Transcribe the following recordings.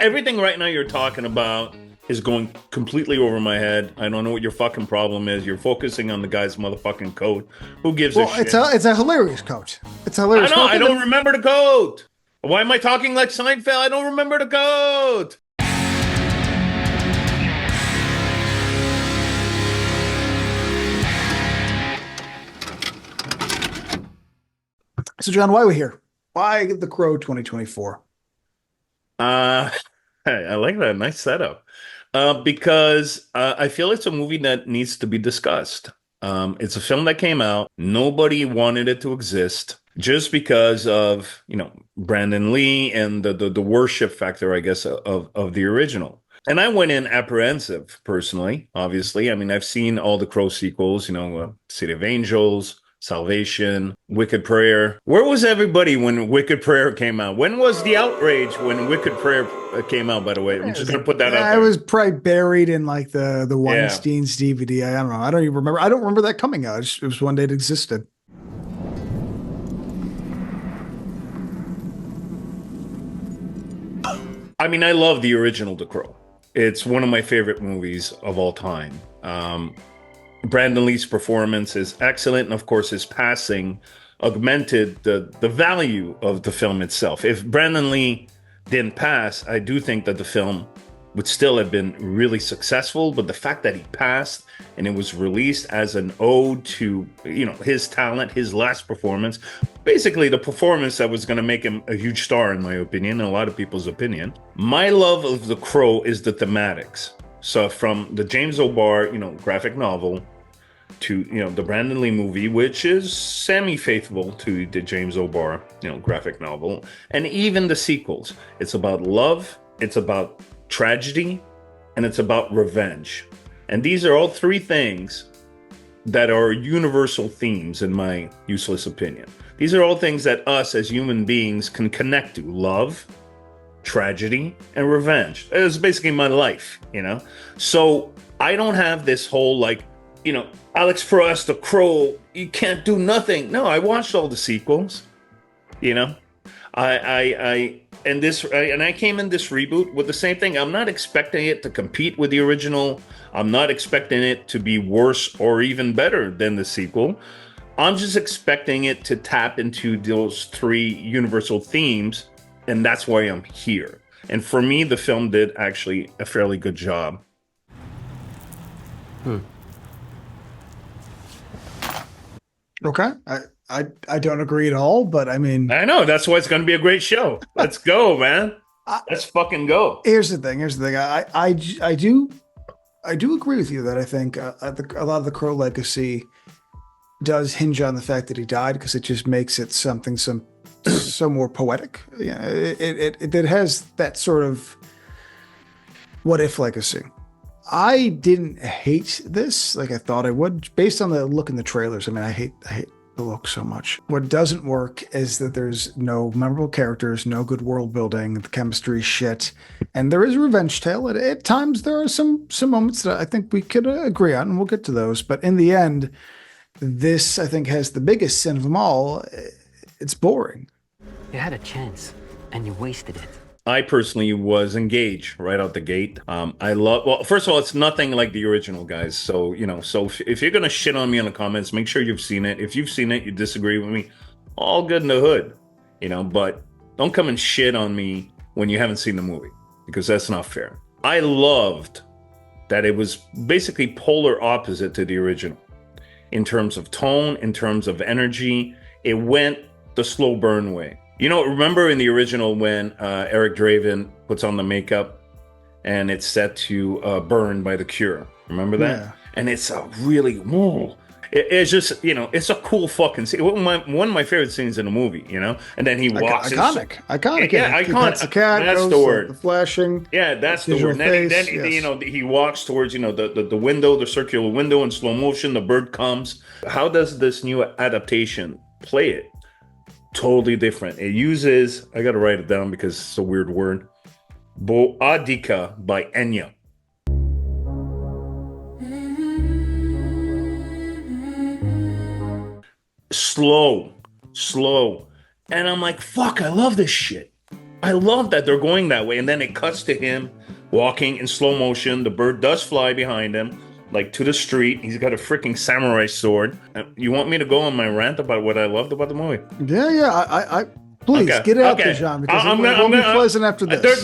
Everything right now you're talking about is going completely over my head. I don't know what your fucking problem is. You're focusing on the guy's motherfucking coat. Who gives a Well, it's shit? a hilarious coat. It's a I hilarious know. coat. I don't remember the coat. Why am I talking like Seinfeld? I don't remember the coat. So, John, why are we here? Why The Crow 2024? Uh, I like that. Nice setup. Because I feel it's a movie that needs to be discussed. It's a film that came out. Nobody wanted it to exist just because of, Brandon Lee and the worship factor, I guess, of the original. And I went in apprehensive, personally, obviously. I mean, I've seen all the Crow sequels, City of Angels, Salvation, Wicked Prayer. Where was everybody when Wicked Prayer came out? When was the outrage when Wicked Prayer came out, by the way? I'm just going to put that out I there. was probably buried in like the Yeah. Weinstein's DVD. I don't know. I don't even remember. I don't remember that coming out. It was one day it existed. I mean, I love the original The Crow. It's one of my favorite movies of all time. Brandon Lee's performance is excellent, and of course, his passing augmented the value of the film itself. If Brandon Lee didn't pass, I do think that the film would still have been really successful. But the fact that he passed and it was released as an ode to his talent, his last performance, basically the performance that was going to make him a huge star, in my opinion, and a lot of people's opinion. My love of The Crow is the thematics. So from the James O'Barr, graphic novel to, the Brandon Lee movie, which is semi-faithful to the James O'Barr, graphic novel, and even the sequels. It's about love, it's about tragedy, and it's about revenge. And these are all three things that are universal themes, in my useless opinion. These are all things that us as human beings can connect to: love, tragedy, and revenge. It's basically my life. So I don't have this whole Alex Prost, The Crow, you can't do nothing. No, I watched all the sequels. You know, I came in this reboot with the same thing. I'm not expecting it to compete with the original. I'm not expecting it to be worse or even better than the sequel. I'm just expecting it to tap into those three universal themes, and that's why I'm here. And for me, the film did actually a fairly good job. Okay. I don't agree at all, but I mean, I know, that's why it's going to be a great show. Let's go, man. I, Let's fucking go. here's the thing. Here's the thing. I do agree with you that I think a lot of the Crow legacy does hinge on the fact that he died, because it just makes it something so more poetic. Yeah, it has that sort of what if legacy. I didn't hate this like I thought I would, based on the look in the trailers. I mean, I hate the look so much. What doesn't work is that there's no memorable characters, no good world building, the chemistry is shit, and there is a revenge tale. At times, there are some moments that I think we could agree on, and we'll get to those. But in the end, this I think has the biggest sin of them all. It's boring. You had a chance, and you wasted it. I personally was engaged right out the gate. Well, first of all, it's nothing like the original, guys. So, if you're going to shit on me in the comments, make sure you've seen it. If you've seen it, you disagree with me, all good in the hood, but don't come and shit on me when you haven't seen the movie, because that's not fair. I loved that it was basically polar opposite to the original in terms of tone, in terms of energy. It went the slow burn way. Remember in the original when Eric Draven puts on the makeup and it's set to Burn by The Cure? Remember that? Yeah. And it's a really, whoa. It's just, it's a cool fucking scene. One of my favorite scenes in the movie, And then he walks. Iconic. Yeah, He iconic. pets the cat. That's goes, the word. The flashing. Yeah, that's the visual word. Then, face, then yes. he walks towards, the window, the circular window in slow motion. The bird comes. How does this new adaptation play it? Totally different. It uses, I gotta write it down because it's a weird word, Boadica by Enya. Slow. And I'm like, fuck, I love this shit. I love that they're going that way. And then it cuts to him walking in slow motion. The bird does fly behind him, like to the street. He's got a freaking samurai sword. You want me to go on my rant about what I loved about the movie? Yeah. I please get it out there, John, because it won't be pleasant after this.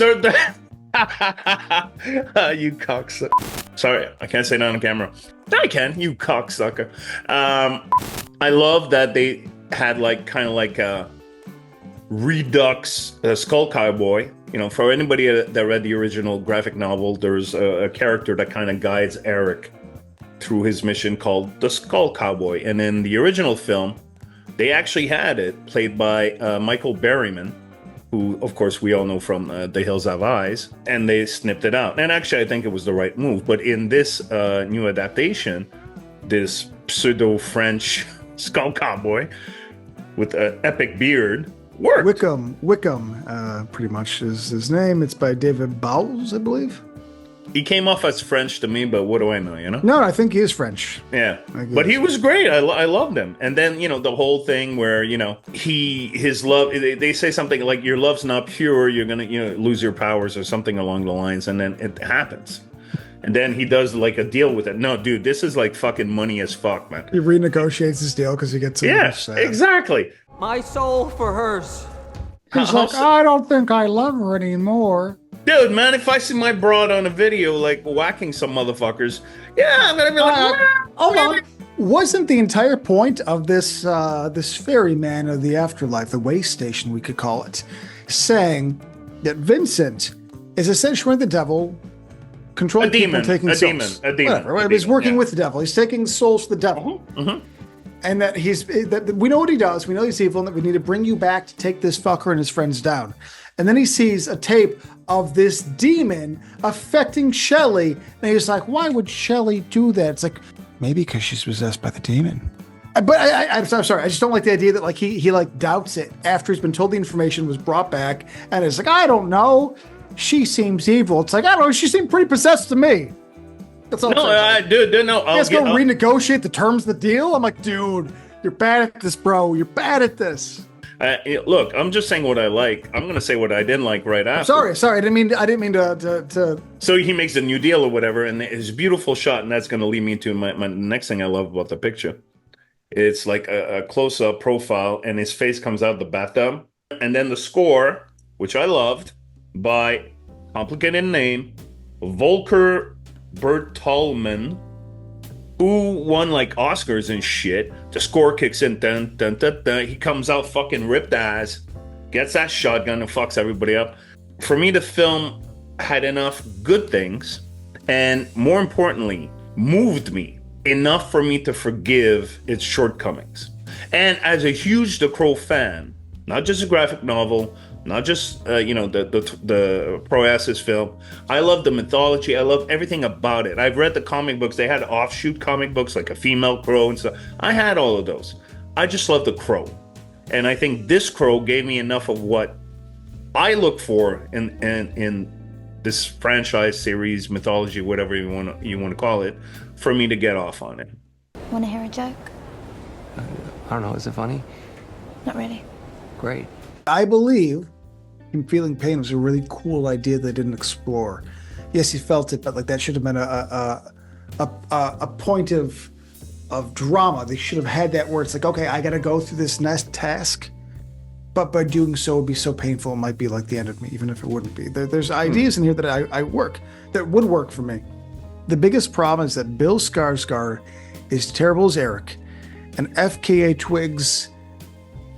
You cocksucker. Sorry, I can't say that on camera. No, I can. You cocksucker. I love that they had kind of like a Redux Skull Cowboy. You know, for anybody that read the original graphic novel, there's a character that kind of guides Eric through his mission called the Skull Cowboy. And in the original film, they actually had it played by Michael Berryman, who, of course, we all know from The Hills Have Eyes, and they snipped it out. And actually, I think it was the right move. But in this new adaptation, this pseudo-French Skull Cowboy with an epic beard worked. Wickham, pretty much is his name. It's by David Bowles, I believe. He came off as French to me, but what do I know, you know? No, I think he is French. Yeah, but he was great. I loved him. And then, you know, the whole thing where, you know, his love, they say something like, your love's not pure, you're going to, you know, lose your powers or something along the lines. And then it happens. And then he does like a deal with it. No, dude, this is like fucking money as fuck, man. He renegotiates his deal because he gets so much sad. Exactly. My soul for hers. He's like, I don't think I love her anymore. Dude, man, if I see my broad on a video like whacking some motherfuckers, yeah, I'm gonna be like, hold on. Wasn't the entire point of this this ferryman of the afterlife, the way station we could call it, saying that Vincent is essentially the devil, controlling people, taking souls. A demon. Whatever. He's working with the devil. He's taking souls to the devil. And that that we know what he does. We know he's evil, and that we need to bring you back to take this fucker and his friends down. And then he sees a tape of this demon affecting Shelley, and he's like, "Why would Shelley do that?" It's like, maybe because she's possessed by the demon. But I'm sorry. I just don't like the idea that like he like doubts it after he's been told the information was brought back, and it's like, I don't know. She seems evil. It's like, I don't know. She seemed pretty possessed to me. That's all. Dude, no. You guys go renegotiate the terms of the deal. I'm like, dude, you're bad at this, bro. You're bad at this. Look, I'm just saying what I like. I'm gonna say what I didn't like right after. Sorry. I didn't mean to. So he makes a new deal or whatever, and it's a beautiful shot, and that's gonna lead me to my next thing I love about the picture. It's like a close-up profile, and his face comes out of the bathtub, and then the score, which I loved, by complicated name, Volker Bertolman, who won like Oscars and shit. The score kicks in, dun, dun, dun, dun. He comes out fucking ripped ass, gets that shotgun and fucks everybody up. For me, the film had enough good things, and more importantly, moved me enough for me to forgive its shortcomings. And as a huge The Crow fan, not just a graphic novel, not just the Proasis film, I love the mythology. I love everything about it. I've read the comic books. They had offshoot comic books like a female crow and stuff. I had all of those. I just love the Crow, and I think this Crow gave me enough of what I look for in this franchise, series, mythology, whatever you want to call it, for me to get off on it. Want to hear a joke? I don't know, is it funny? Not really. Great. I believe him feeling pain was a really cool idea they didn't explore. Yes, he felt it, but like that should have been a point of drama. They should have had that where it's like, okay, I got to go through this next task, but by doing so, it'd be so painful. It might be like the end of me, even if it wouldn't be. There's ideas in here that that would work for me. The biggest problem is that Bill Skarsgård is terrible as Eric, and FKA Twigs.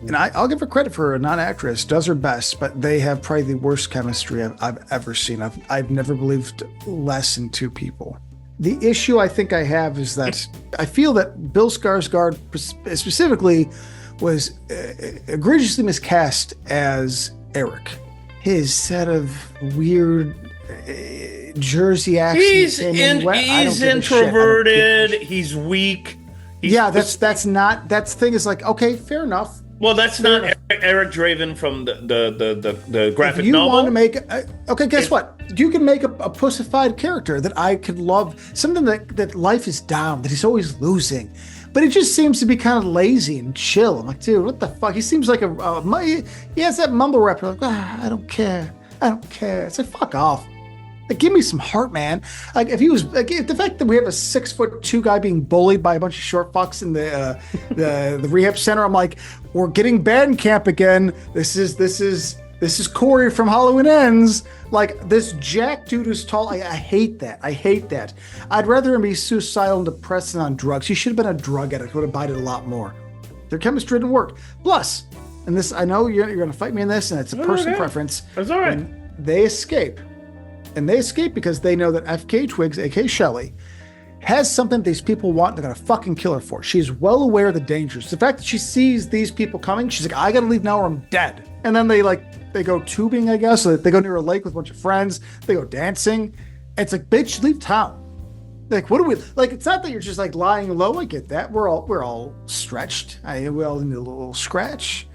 And I'll give her credit for a non-actress, does her best, but they have probably the worst chemistry I've ever seen. I've never believed less in two people. The issue I think I have is that I feel that Bill Skarsgård specifically was egregiously miscast as Eric. His set of weird Jersey accent. He's introverted. He's weak. That's the thing is like, okay, fair enough. Well, that's not Eric Draven from the graphic novel. If you want to make guess what? You can make a pussified character that I could love, something that life is down, that he's always losing, but he just seems to be kind of lazy and chill. I'm like, dude, what the fuck? He seems like he has that mumble rap. Like, I don't care. I don't care. It's like, fuck off. Like, give me some heart, man. Like, if he was, like, the fact that we have a 6'2" guy being bullied by a bunch of short fucks in the rehab center, I'm like, we're getting band camp again. This is Corey from Halloween Ends. Like, this Jack dude who's tall. I hate that. I hate that. I'd rather him be suicidal and depressed and on drugs. He should have been a drug addict. Would have bited a lot more. Their chemistry didn't work. Plus, and this, I know you're going to fight me in this, and it's a personal preference. That's all right. When they escape. And they escape because they know that FK Twigs, aka Shelly, has something these people want. They're going to fucking kill her for. She's well aware of the dangers. The fact that she sees these people coming, she's like, I got to leave now or I'm dead. And then they go tubing, I guess. So they go near a lake with a bunch of friends. They go dancing. It's like, bitch, leave town. Like, what do we, like, it's not that you're just like lying low. I get that. We're all stretched. We all need a little scratch.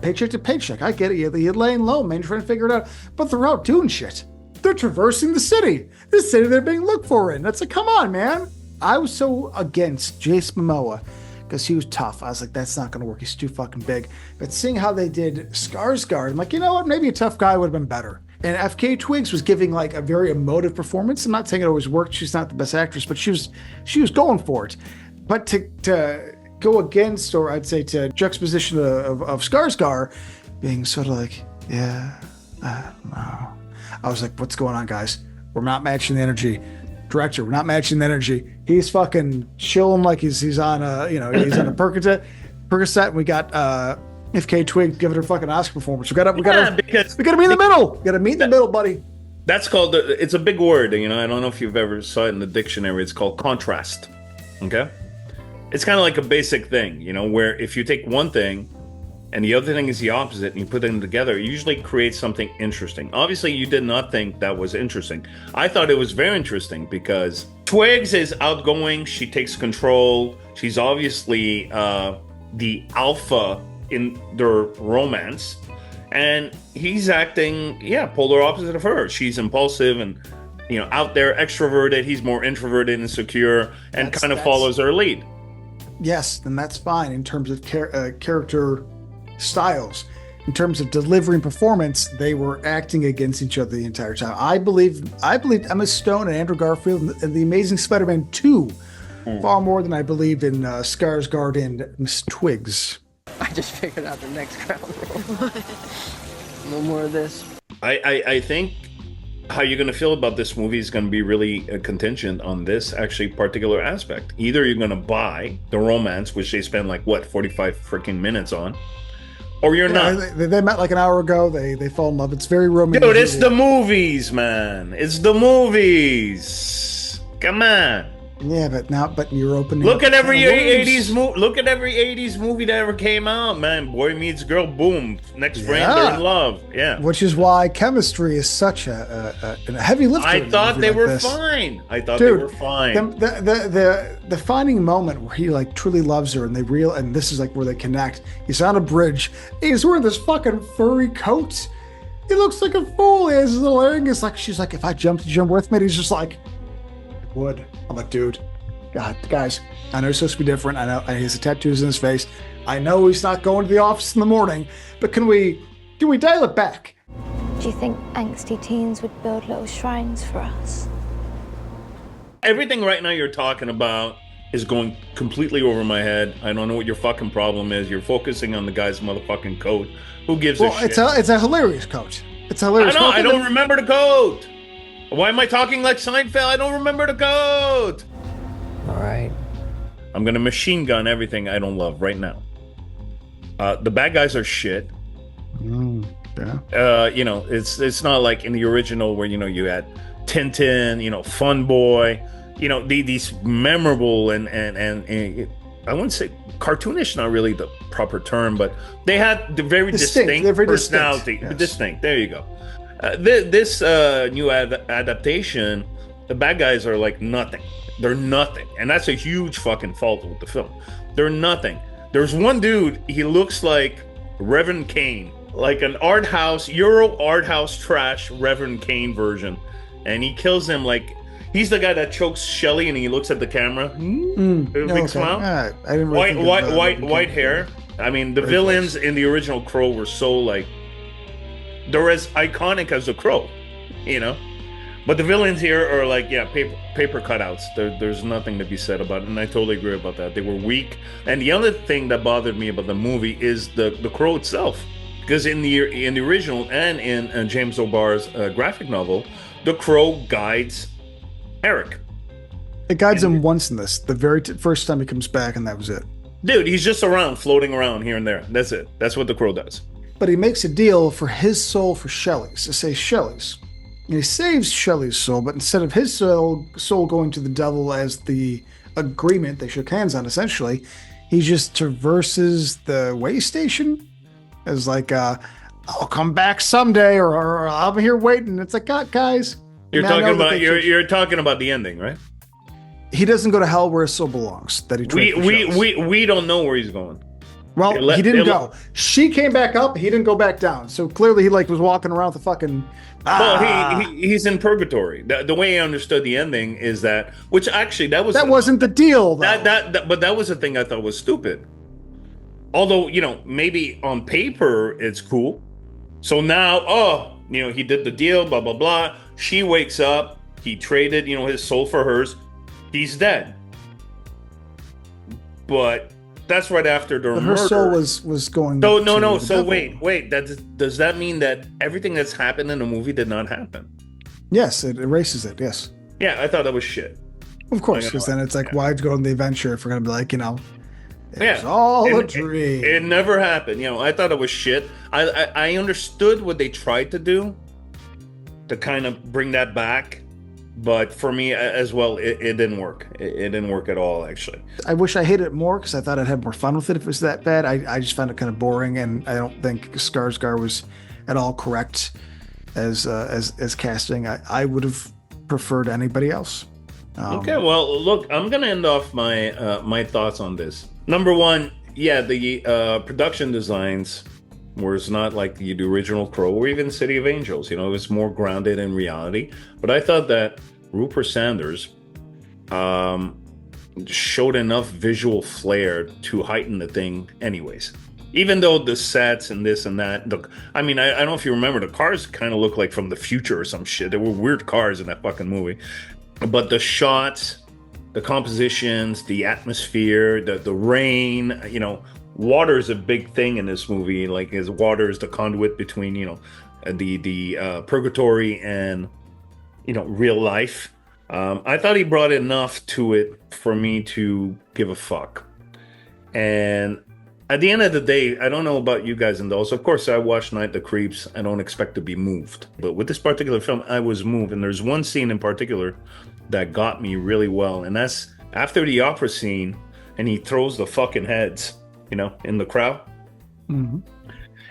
Paycheck to paycheck. I get it. You're laying low, man. You're trying to figure it out. But they're out doing shit. They're traversing the city they're being looked for in. That's like, come on, man. I was so against Jason Momoa because he was tough. I was like, that's not going to work. He's too fucking big. But seeing how they did Skarsgård, I'm like, you know what? Maybe a tough guy would have been better. And FK Twigs was giving like a very emotive performance. I'm not saying it always worked. She's not the best actress, but she was going for it. But to go against, or I'd say to juxtaposition of Skarsgård being sort of like, yeah, I don't know. I was like, what's going on, guys? We're not matching the energy. Director, we're not matching the energy. He's fucking chilling like he's on a, he's on a Percocet, and we got FK Twig giving her fucking Oscar performance. We gotta be in the middle. We gotta meet in the middle, buddy. That's called, it's a big word, I don't know if you've ever saw it in the dictionary. It's called contrast. Okay? It's kind of like a basic thing, where if you take one thing and the other thing is the opposite, and you put them together, it usually creates something interesting. Obviously, you did not think that was interesting. I thought it was very interesting because Twigs is outgoing. She takes control. She's obviously the alpha in their romance. And he's acting, polar opposite of her. She's impulsive and, out there, extroverted. He's more introverted and secure and kind of follows her lead. Yes, then that's fine in terms of character styles. In terms of delivery and performance, they were acting against each other the entire time. I believe Emma Stone and Andrew Garfield in The Amazing Spider-Man 2 far more than I believed in Skarsgård and Miss Twigs. I just figured out the next ground rule. No more of this. I think how you're going to feel about this movie is going to be really contingent on this actually particular aspect. Either you're going to buy the romance, which they spend 45 freaking minutes on, or you're not. They met like an hour ago. They fall in love. It's very romantic. Dude, it's the movies, man. It's the movies. Come on. Yeah, but you're opening. Look at every 80s movie. Look at every 80s movie that ever came out, man. Boy meets girl, boom. Next frame, they're in love. Yeah. Which is why chemistry is such a heavy lift. I thought they were fine. They were fine. The defining moment where he truly loves her and and this is where they connect. He's on a bridge. He's wearing this fucking furry coat. He looks like a fool. He has his little earrings. She's like, if I jump with me, he's just like, would. I'm like, dude, God, guys, I know he's supposed to be different. I know he has the tattoos in his face. I know he's not going to the office in the morning, but can we dial it back? Do you think angsty teens would build little shrines for us? Everything right now you're talking about is going completely over my head. I don't know what your fucking problem is. You're focusing on the guy's motherfucking coat. Who gives a shit? It's a hilarious coat. It's a hilarious coat. I don't remember the coat. Why am I talking like Seinfeld? I don't remember the code. All right. I'm going to machine gun everything I don't love right now. The bad guys are shit. Yeah. It's not like in the original where, you had Tintin, Fun Boy, these memorable and I wouldn't say cartoonish, not really the proper term, but they had the very distinct personality. Distinct. There you go. This new adaptation, the bad guys are nothing. They're nothing. And that's a huge fucking fault with the film. They're nothing. There's one dude, he looks like Reverend Kane, like an Euro art house trash Reverend Kane version. And he kills him He's the guy that chokes Shelly and he looks at the camera. Big Okay. smile. All right. I didn't really White hair. I mean, the villains in the original Crow were so like, they're as iconic as the Crow, you know. But the villains here are like, yeah, paper cutouts. There's nothing to be said about it, and I totally agree about that. They were weak. And the other thing that bothered me about the movie is the Crow itself, because in the original and in James O'Barr's graphic novel, the Crow guides Eric. It guides him once in this. The very first time he comes back, and that was it. Dude, he's just around, floating around here and there. That's it. That's what the Crow does. But he makes a deal for his soul for Shelley's, to say Shelley's. And he saves Shelley's soul, but instead of his soul going to the devil as the agreement they shook hands on, essentially, he just traverses the way station as like, I'll come back someday, or I'm here waiting. It's like, God, guys. You're talking about the ending, right? He doesn't go to hell where his soul belongs. That he we don't know where he's going. Well, he didn't go. She came back up. He didn't go back down. So clearly, he like was walking around the fucking. Well, he's in purgatory. The way I understood the ending is that, which actually that wasn't the deal. Though. But that was the thing I thought was stupid. Although maybe on paper it's cool. So now, he did the deal. Blah blah blah. She wakes up. He traded his soul for hers. He's dead. But that's right after the murder. Her soul was going. So no. So wait. Does that mean that everything that's happened in the movie did not happen? Yes, it erases it. Yes. Yeah, I thought that was shit. Of course, because then it's like, why'd go on the adventure if we're gonna be like, it was all a dream. It never happened. I thought it was shit. I understood what they tried to do to kind of bring that back. But for me as well, it didn't work. It didn't work at all, actually. I wish I hated it more because I thought I'd have more fun with it if it was that bad. I just found it kind of boring, and I don't think Skarsgård was at all correct as casting. I would have preferred anybody else. Okay, well, look, I'm gonna end off my my thoughts on this. Number one, yeah, the production designs was not like the original Crow or even City of Angels. It was more grounded in reality. But I thought that Rupert Sanders showed enough visual flair to heighten the thing anyways. Even though the sets and this and that, I don't know if you remember, the cars kind of look like from the future or some shit. There were weird cars in that fucking movie. But the shots, the compositions, the atmosphere, the rain, water is a big thing in this movie. Like, water is the conduit between, the purgatory and, real life. I thought he brought enough to it for me to give a fuck. And at the end of the day, I don't know about you guys and those. Of course, I watched Night of the Creeps. I don't expect to be moved. But with this particular film, I was moved. And there's one scene in particular that got me really well. And that's after the opera scene, and he throws the fucking heads, in the crowd. Mm-hmm.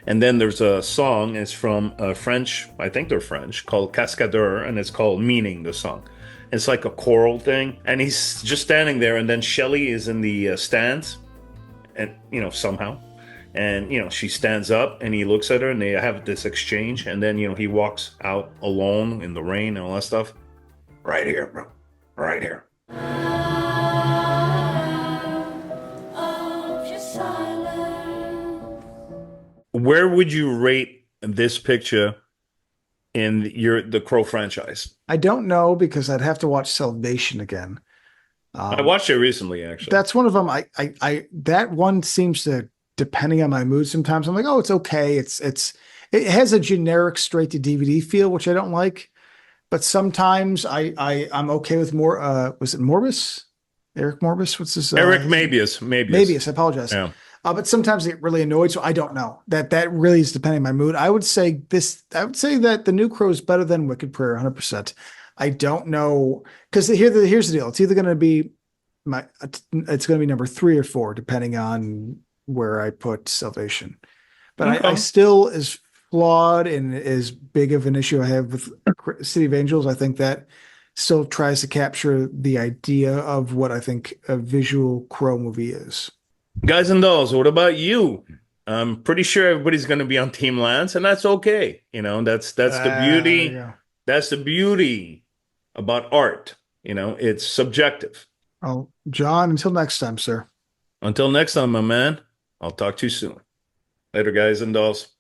And then there's a song, it's from French, I think they're French, called Cascadeur, and it's called Meaning, the song. It's like a choral thing, and he's just standing there, and then Shelley is in the stands, and, somehow. And, she stands up, and he looks at her, and they have this exchange, and then, he walks out alone in the rain and all that stuff. Right here, bro. Right here. Where would you rate this picture in the Crow franchise? I don't know, because I'd have to watch Salvation again. I watched it recently, actually. That's one of them. I that one seems to, depending on my mood, sometimes I'm like, oh, it's okay. It has a generic straight to DVD feel, which I don't like. But sometimes I'm okay with more. Was it Morbus? Eric Morbus? What's his? Eric Mabius. Mabius. I apologize. Yeah. But sometimes I get really annoyed, so I don't know. That really is depending on my mood. I would say that the New Crow is better than Wicked Prayer, 100%. I don't know, because here's the deal. It's either going to be number 3 or 4, depending on where I put Salvation. But okay. I still, as flawed and as big of an issue I have with City of Angels, I think that still tries to capture the idea of what I think a visual Crow movie is. Guys and dolls, what about you? I'm pretty sure everybody's going to be on Team Lance, and that's okay. That's the beauty. Yeah. That's the beauty about art. It's subjective. Oh, John, until next time, sir. Until next time, my man, I'll talk to you soon. Later, guys and dolls.